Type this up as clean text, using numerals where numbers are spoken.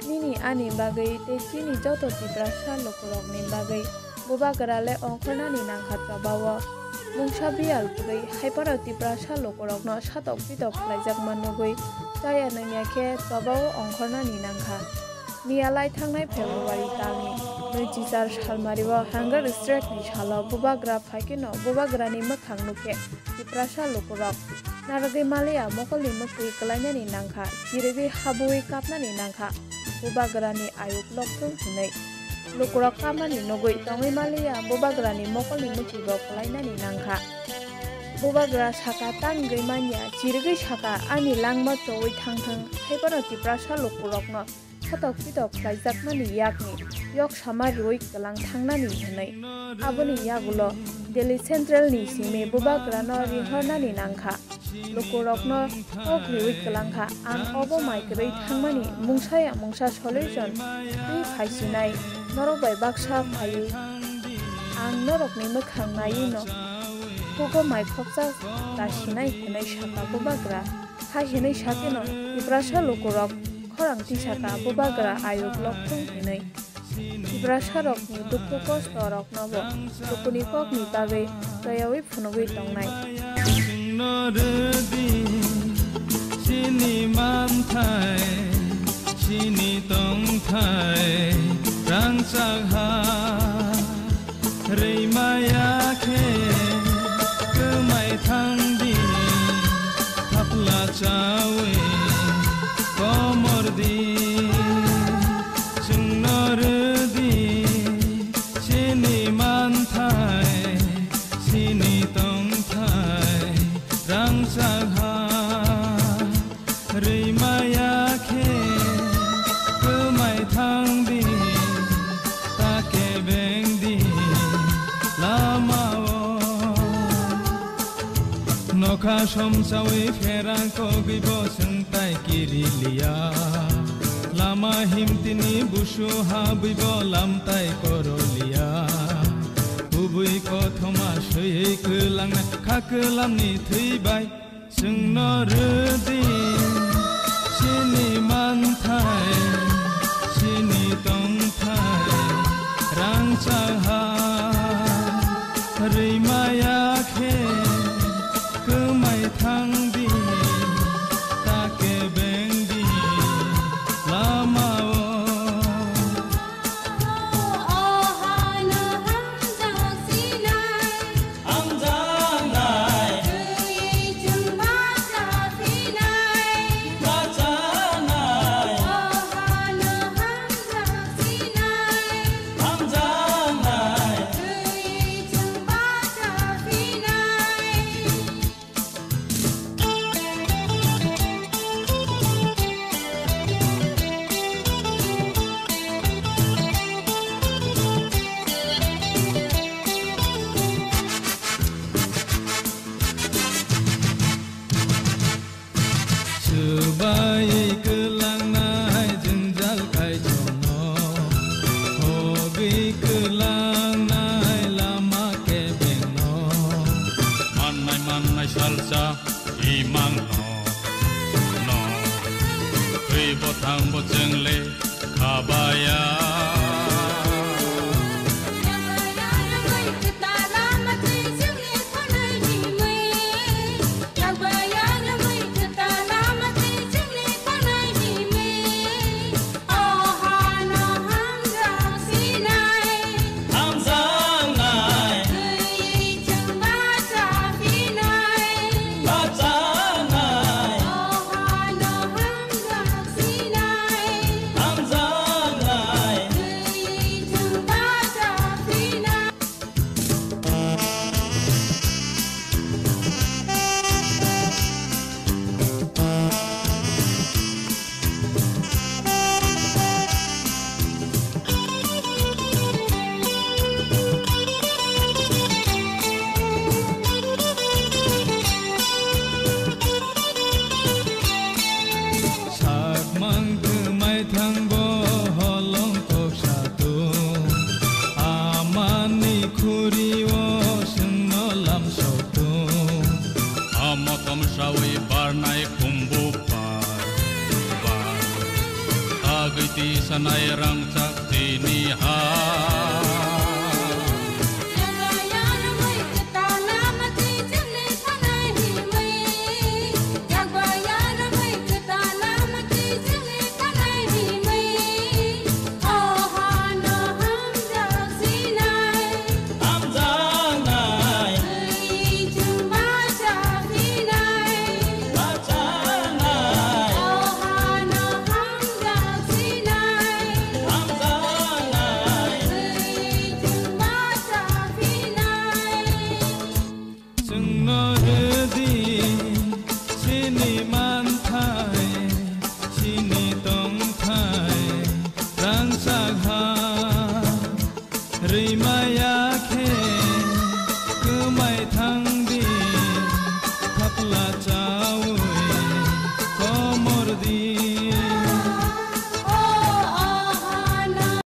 nini ani bagai te chini joto tiprasa lokorok ni bagai boba garale ongkhorna ni nangkha bawa mungsa bial pugai haipara tiprasa lokorok no satok pitok laijak manugui jaya nangya ke babawo ongkhorna ni nangkha nialai thangnai February talni 2004 salmariwa hunger strike ni salo boba gra phaikino boba grani makhang nuke tiprasa lokorok Naragai Malia mokoli mukui kelaina ni nangkha kiregi habui kapna ni nangkha bobagrani ayuk loktung hunai lokorok kamani nogoi tangai Malia bobagrani mokoli mukui bo kelaina ni nangkha bobagra saka tangai manya kiregi saka ani langma choi thangthang haibara tiprasa lokorokno satok pitok khlaijakna ni yakni yok sama roi kelang thangna ni hunai aboni yagulo Delhi Central ni sime bobagrano rihorna ni nangkha lokorokno okriwi kelangkha ang obo maikrei thangmani mungsa solution ri phaisinai norok bai baksa phai ang norok ni makhang nai no kogo mai khopsa tasinai kunai saka bobagra khahinai sakeno tiprasa lokorok khorang ti saka bobagra ayok loktung hinai tiprasa rok ni dukku kosto rok nobo dukuni kok ni bagai kayawi phunogui tongnai Sini mantai, sini tongtai, rang sakha, rei maya ke, kemai thang di, thapla chawe, komor di, sunor di, sini mantai, sini tongtai, rang sakha. Rei maya ke kemai thang di take beng di lama nokha somsawi ferang ko gibo sengtai kiri liya lama himtini busu habibo lamtai korolia ubui ko thoma sui kelang khakelam ni theibai sungno redi Sini mantai, sini tongtai, rang saha, rei maya ke, kemai thang di, take beng di, lama Sebaik kelang nai jenjal kai jono Hobi kelang nai lama ke beno Manai salsa imang no Kui botang bojeng le kabaya ti sanay rang chak ti ni ha